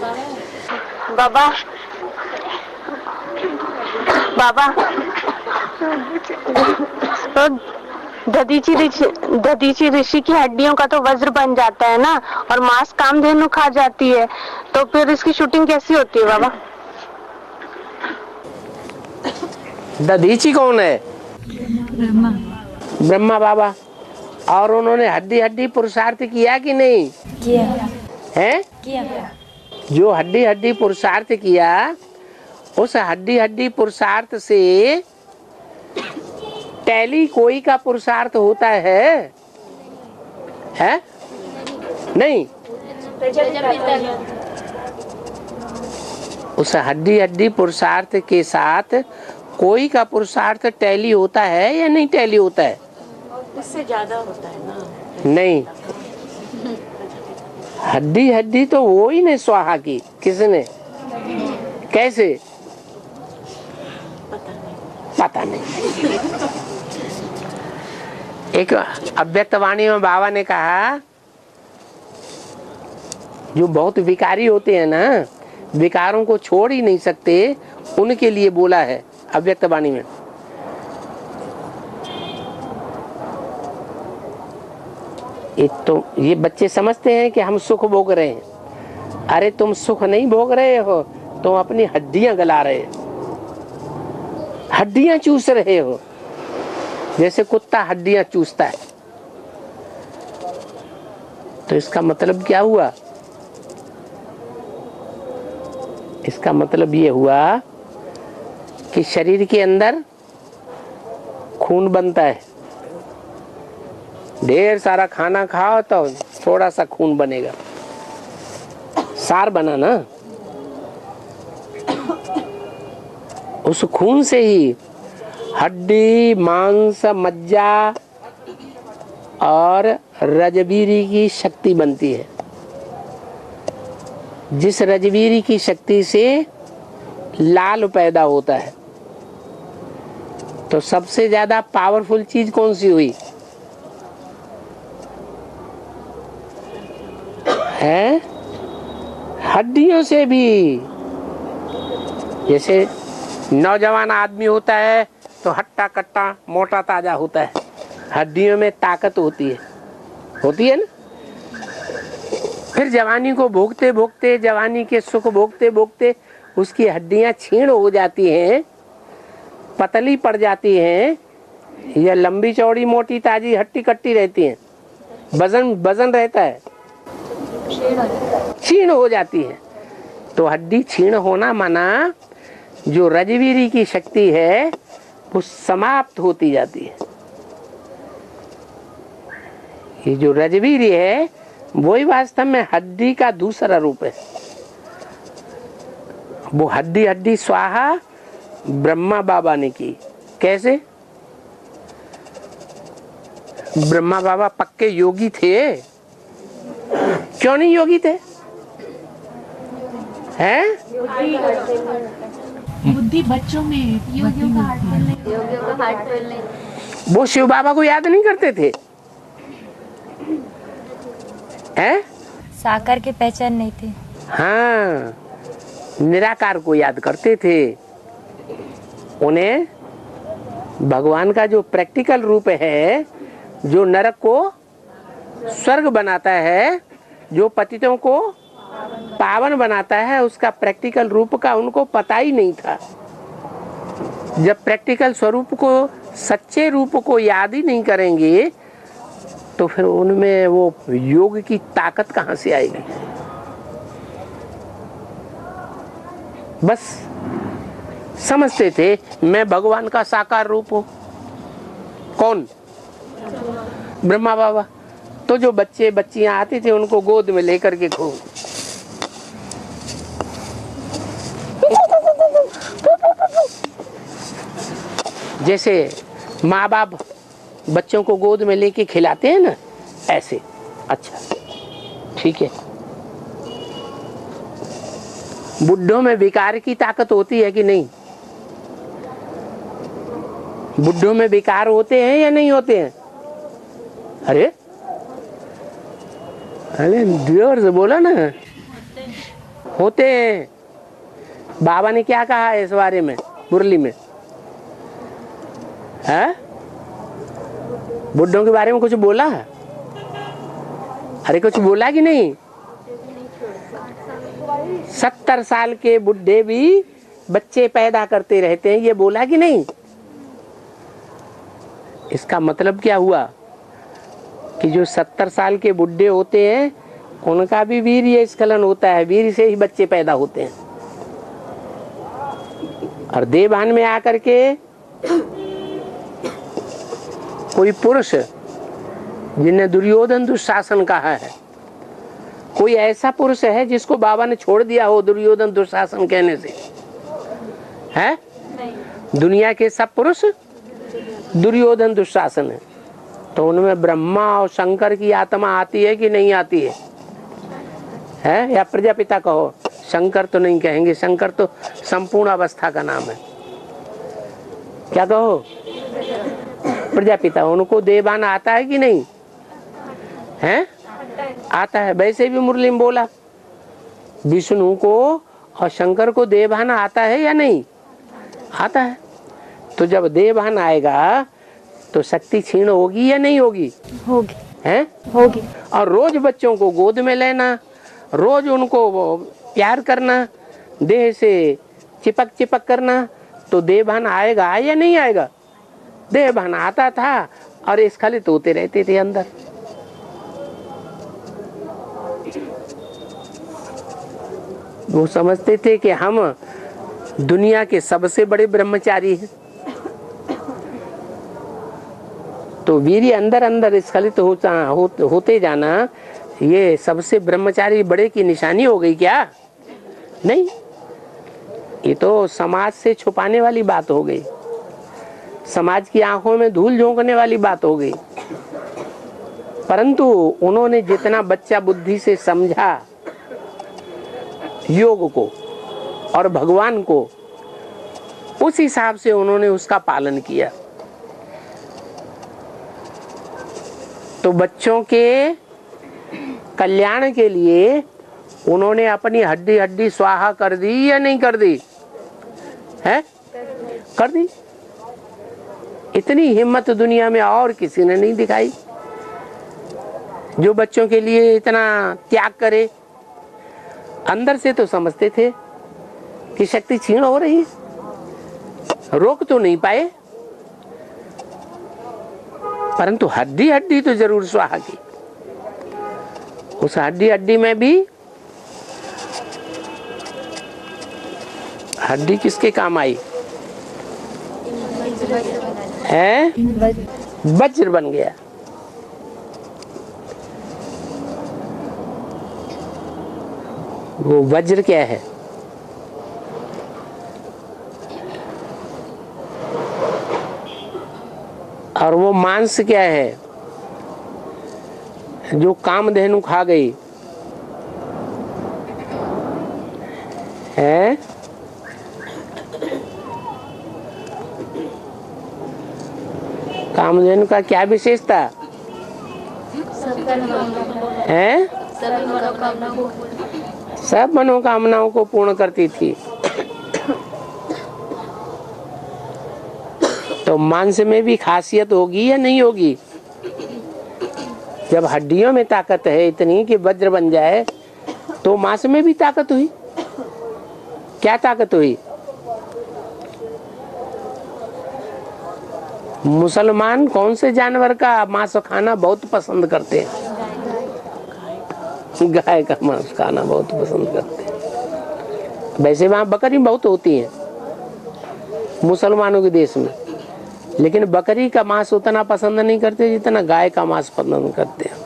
बाबा बाबा तो दधीची ऋषि की हड्डियों का तो वज्र बन जाता है ना, और मांस कामधेनु खा जाती है, तो फिर इसकी शूटिंग कैसी होती है बाबा? दधीची कौन है? ब्रह्मा। ब्रह्मा बाबा। और उन्होंने हड्डी हड्डी पुरुषार्थ किया कि नहीं किया है? किया। जो हड्डी हड्डी पुरुषार्थ किया, उस हड्डी हड्डी पुरुषार्थ से टैली कोई का पुरुषार्थ होता है नहीं। उस हड्डी हड्डी पुरुषार्थ के साथ कोई का पुरुषार्थ टैली होता है या नहीं टैली होता है? उससे ज्यादा होता है ना। नहीं, हड्डी हड्डी तो वो ही ने स्वाहा की। किसने? कैसे? पता नहीं। एक अव्यक्त वाणी में बाबा ने कहा, जो बहुत विकारी होते हैं ना, विकारों को छोड़ ही नहीं सकते, उनके लिए बोला है अव्यक्त वाणी में। एक तो ये बच्चे समझते हैं कि हम सुख भोग रहे हैं। अरे तुम सुख नहीं भोग रहे हो, तुम अपनी हड्डियां गला रहे हो, हड्डियां चूस रहे हो, जैसे कुत्ता हड्डियां चूसता है। तो इसका मतलब क्या हुआ? इसका मतलब ये हुआ कि शरीर के अंदर खून बनता है, ढेर सारा खाना खाओ तो थोड़ा सा खून बनेगा, सार बना ना। उस खून से ही हड्डी, मांस, मज्जा और रजबीरी की शक्ति बनती है। जिस रजबीरी की शक्ति से लाल पैदा होता है। तो सबसे ज्यादा पावरफुल चीज कौन सी हुई है? हड्डियों से भी। जैसे नौजवान आदमी होता है तो हट्टा कट्टा मोटा ताजा होता है, हड्डियों में ताकत होती है ना। फिर जवानी को भोगते भोगते, जवानी के सुख भोगते भोगते उसकी हड्डियां क्षीण हो जाती हैं, पतली पड़ जाती हैं, या लंबी चौड़ी मोटी ताजी हट्टी कट्टी रहती हैं, वजन रहता है, क्षीण हो जाती है। तो हड्डी क्षीण होना माना जो रजवीरी की शक्ति है वो समाप्त होती जाती है। ये जो रजवीरी है वही वास्तव में हड्डी का दूसरा रूप है। वो हड्डी हड्डी स्वाहा ब्रह्मा बाबा ने की। कैसे? ब्रह्मा बाबा पक्के योगी थे। क्यों नहीं योगी थे? हैं? बुद्धि बच्चों में, योगियों का हार्ट फेल नहीं। वो शिव बाबा को याद नहीं करते थे? हैं? साकार की पहचान नहीं थी। हाँ, निराकार को याद करते थे। उन्हें भगवान का जो प्रैक्टिकल रूप है, जो नरक को स्वर्ग बनाता है, जो पतितों को पावन बनाता है, उसका प्रैक्टिकल रूप का उनको पता ही नहीं था। जब प्रैक्टिकल स्वरूप को, सच्चे रूप को याद ही नहीं करेंगे तो फिर उनमें वो योग की ताकत कहां से आएगी? बस समझते थे मैं भगवान का साकार रूप हूं। कौन? ब्रह्मा बाबा। तो जो बच्चे बच्चियां आते थे उनको गोद में लेकर के खूब जैसे माँ बाप बच्चों को गोद में लेके खिलाते हैं ना, ऐसे। अच्छा ठीक है। बुड्ढों में विकार की ताकत होती है कि नहीं? बुड्ढों में विकार होते हैं या नहीं होते हैं? अरे जोर से बोला ना। होते हैं। बाबा ने क्या कहा है इस बारे में मुरली में? है बुड्ढों के बारे में कुछ बोला है? अरे कुछ बोला कि नहीं? 70 साल के बुढ़े भी बच्चे पैदा करते रहते हैं, ये बोला कि नहीं? इसका मतलब क्या हुआ कि जो 70 साल के बुढ़े होते हैं उनका भी वीर्य स्खलन होता है, वीर्य से ही बच्चे पैदा होते हैं। और देवभान में आकर के कोई पुरुष जिन्हें दुर्योधन दुशासन कहा है, कोई ऐसा पुरुष है जिसको बाबा ने छोड़ दिया हो दुर्योधन दुशासन कहने से? है? दुनिया के सब पुरुष दुर्योधन दुशासन है। तो उनमें ब्रह्मा और शंकर की आत्मा आती है कि नहीं आती है? है या प्रजापिता कहो? शंकर तो नहीं कहेंगे, शंकर तो संपूर्ण अवस्था का नाम है। क्या कहो? प्रजापिता। उनको देवभान आता है कि नहीं? है? आता है। वैसे भी मुरली में बोला विष्णु को और शंकर को देवभान आता है या नहीं? आता है। तो जब देवभान आएगा तो शक्ति क्षीण होगी या नहीं होगी? होगी। है? होगी। और रोज बच्चों को गोद में लेना, रोज उनको प्यार करना, देह से चिपक चिपक करना, तो देवभान आएगा या नहीं आएगा? देवभान आता था और स्खलित होते रहते थे अंदर। वो समझते थे कि हम दुनिया के सबसे बड़े ब्रह्मचारी हैं। तो वीर्य अंदर अंदर स्खलित होते जाना, ये सबसे ब्रह्मचारी बड़े की निशानी हो गई क्या? नहीं, ये तो समाज से छुपाने वाली बात हो गई, समाज की आंखों में धूल झोंकने वाली बात हो गई। परंतु उन्होंने जितना बच्चा बुद्धि से समझा योग को और भगवान को, उस हिसाब से उन्होंने उसका पालन किया। तो बच्चों के कल्याण के लिए उन्होंने अपनी हड्डी हड्डी स्वाहा कर दी या नहीं कर दी? है? कर दी। इतनी हिम्मत दुनिया में और किसी ने नहीं दिखाई जो बच्चों के लिए इतना त्याग करे। अंदर से तो समझते थे कि शक्ति क्षीण हो रही है, रोक तो नहीं पाए, परंतु हड्डी हड्डी तो जरूर स्वाहा की। उस हड्डी हड्डी में भी हड्डी किसके काम आई? है? वज्र बन गया। वो वज्र क्या है? और वो मांस क्या है जो कामधेनु खा गई? है? कामधेनु का क्या विशेषता है? सब मनोकामनाओं को पूर्ण करती थी। तो मांस में भी खासियत होगी या नहीं होगी? जब हड्डियों में ताकत है इतनी कि वज्र बन जाए, तो मांस में भी ताकत हुई। क्या ताकत हुई? मुसलमान कौन से जानवर का मांस खाना बहुत पसंद करते हैं? गाय का मांस खाना बहुत पसंद करते हैं। वैसे वहां बकरी बहुत होती है मुसलमानों के देश में, लेकिन बकरी का मांस उतना पसंद नहीं करते जितना गाय का मांस पसंद करते हैं।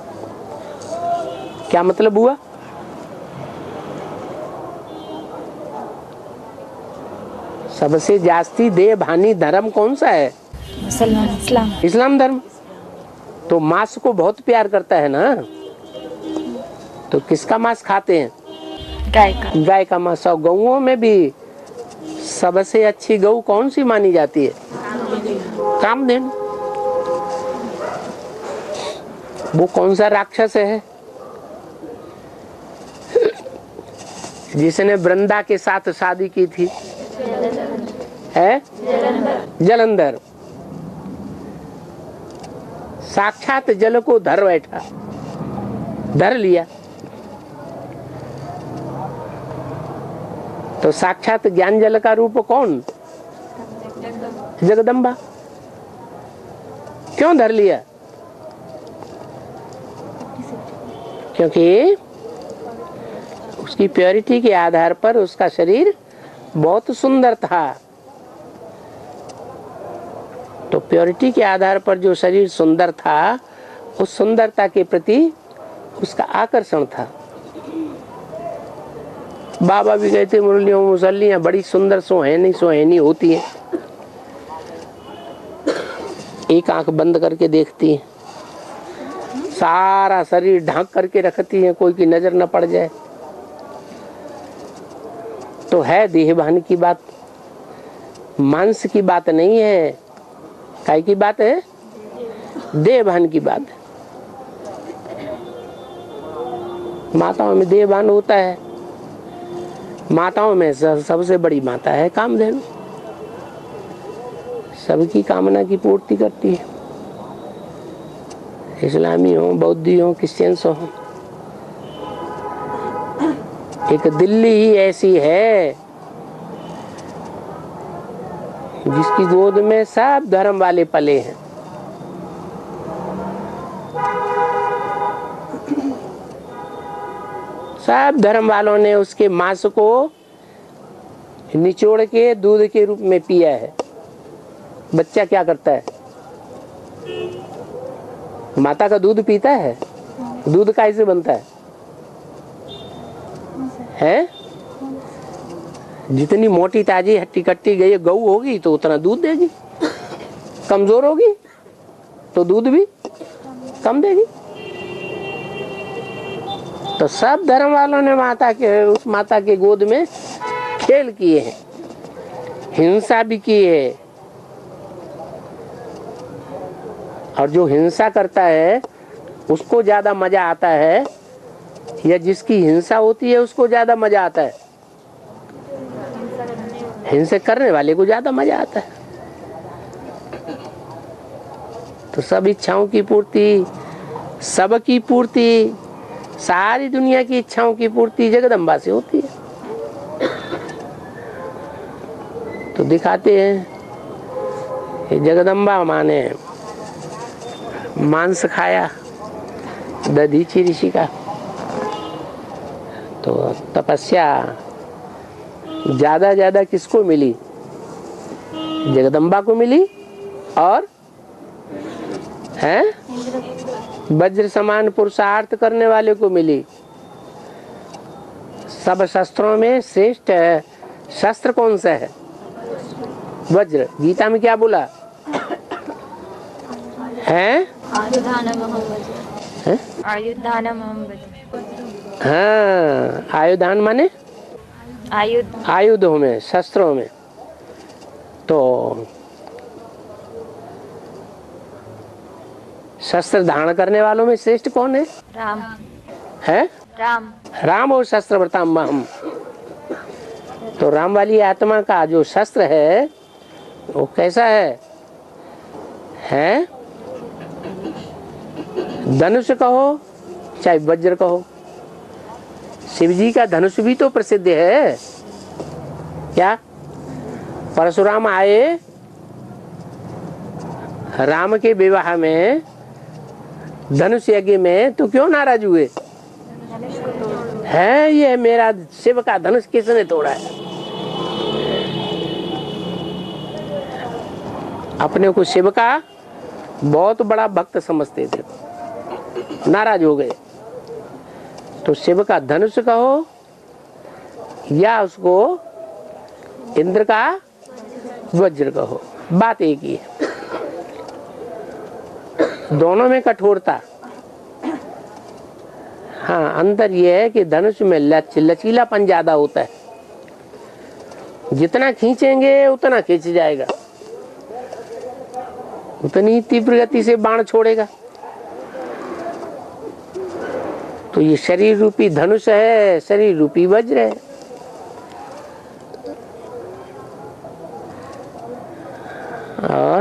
क्या मतलब हुआ? सबसे जास्ती देवभानी धर्म कौन सा है? मुसलमान, इस्लाम। इस्लाम धर्म। तो मांस को बहुत प्यार करता है ना। तो किसका मांस खाते हैं? गाय का। गाय का मांस। और गौओं में भी सबसे अच्छी गौ कौन सी मानी जाती है? कामधेनु। वो कौन सा राक्षस है? जिसने वृंदा के साथ शादी की थी है जलंधर। साक्षात जल को धर बैठा, धर लिया। तो साक्षात ज्ञान जल का रूप कौन? जगदम्बा। क्यों धर लिया? क्योंकि उसकी प्योरिटी के आधार पर उसका शरीर बहुत सुंदर था। तो प्योरिटी के आधार पर जो शरीर सुंदर था, उस सुंदरता के प्रति उसका आकर्षण था। बाबा भी कहते मुरलियों मुसल्लियां बड़ी सुंदर सुहानी होती है। एक आंख बंद करके देखती है, सारा शरीर ढांक करके रखती है, कोई की नजर न पड़ जाए। तो है देहभान की बात, मांस की बात नहीं है। काय की बात है? देहभान की बात है। माताओं में देहभान होता है। माताओं में सबसे बड़ी माता है कामधेनु, सबकी कामना की पूर्ति करती है। इस्लामी हो, बौद्धि हो, क्रिश्चियंस हो। एक दिल्ली ही ऐसी है जिसकी गोद में सब धर्म वाले पले हैं। सब धर्म वालों ने उसके मांस को निचोड़ के दूध के रूप में पिया है। बच्चा क्या करता है? माता का दूध पीता है। दूध कैसे बनता है? हैं? जितनी मोटी ताजी हट्टी कट्टी गई गऊ होगी तो उतना दूध देगी। कमजोर होगी तो दूध भी कम देगी। तो सब धर्म वालों ने उस माता के गोद में खेल किए हैं, हिंसा भी की है। और जो हिंसा करता है उसको ज्यादा मजा आता है, या जिसकी हिंसा होती है उसको ज्यादा मजा आता है? हिंसा करने वाले को ज्यादा मजा आता है। तो सब इच्छाओं की पूर्ति, सबकी पूर्ति, सारी दुनिया की इच्छाओं की पूर्ति जगदम्बा से होती है। तो दिखाते हैं जगदम्बा माँ ने मांस खाया दधीची ऋषि का, तो तपस्या ज्यादा किसको मिली? जगदम्बा को मिली। और हैं वज्र समान पुरुषार्थ करने वाले को मिली। सब शस्त्रों में श्रेष्ठ शस्त्र कौन सा है? वज्र। गीता में क्या बोला है? हाँ, आयुधान माने आयुधों में, शस्त्रों में। तो शस्त्र धारण करने वालों में श्रेष्ठ कौन है? राम है। राम और शस्त्र व्रताम हम। तो राम वाली आत्मा का जो शस्त्र है वो कैसा है? धनुष कहो चाहे वज्र कहो। शिव जी का धनुष भी तो प्रसिद्ध है। क्या? परशुराम आए राम के विवाह में, धनुष यज्ञ में, तो क्यों नाराज हुए? है ये मेरा शिव का धनुष किसने तोड़ा है? अपने को शिव का बहुत बड़ा भक्त समझते थे, नाराज हो गए। तो शिव का धनुष कहो या उसको इंद्र का वज्र कहो, बात एक ही है। दोनों में कठोरता। हाँ, अंतर यह है कि धनुष में लचीलापन ज्यादा होता है। जितना खींचेंगे उतना खींच जाएगा, उतनी तीव्र गति से बाण छोड़ेगा। तो ये शरीर रूपी धनुष है, शरीर रूपी वज्र है। और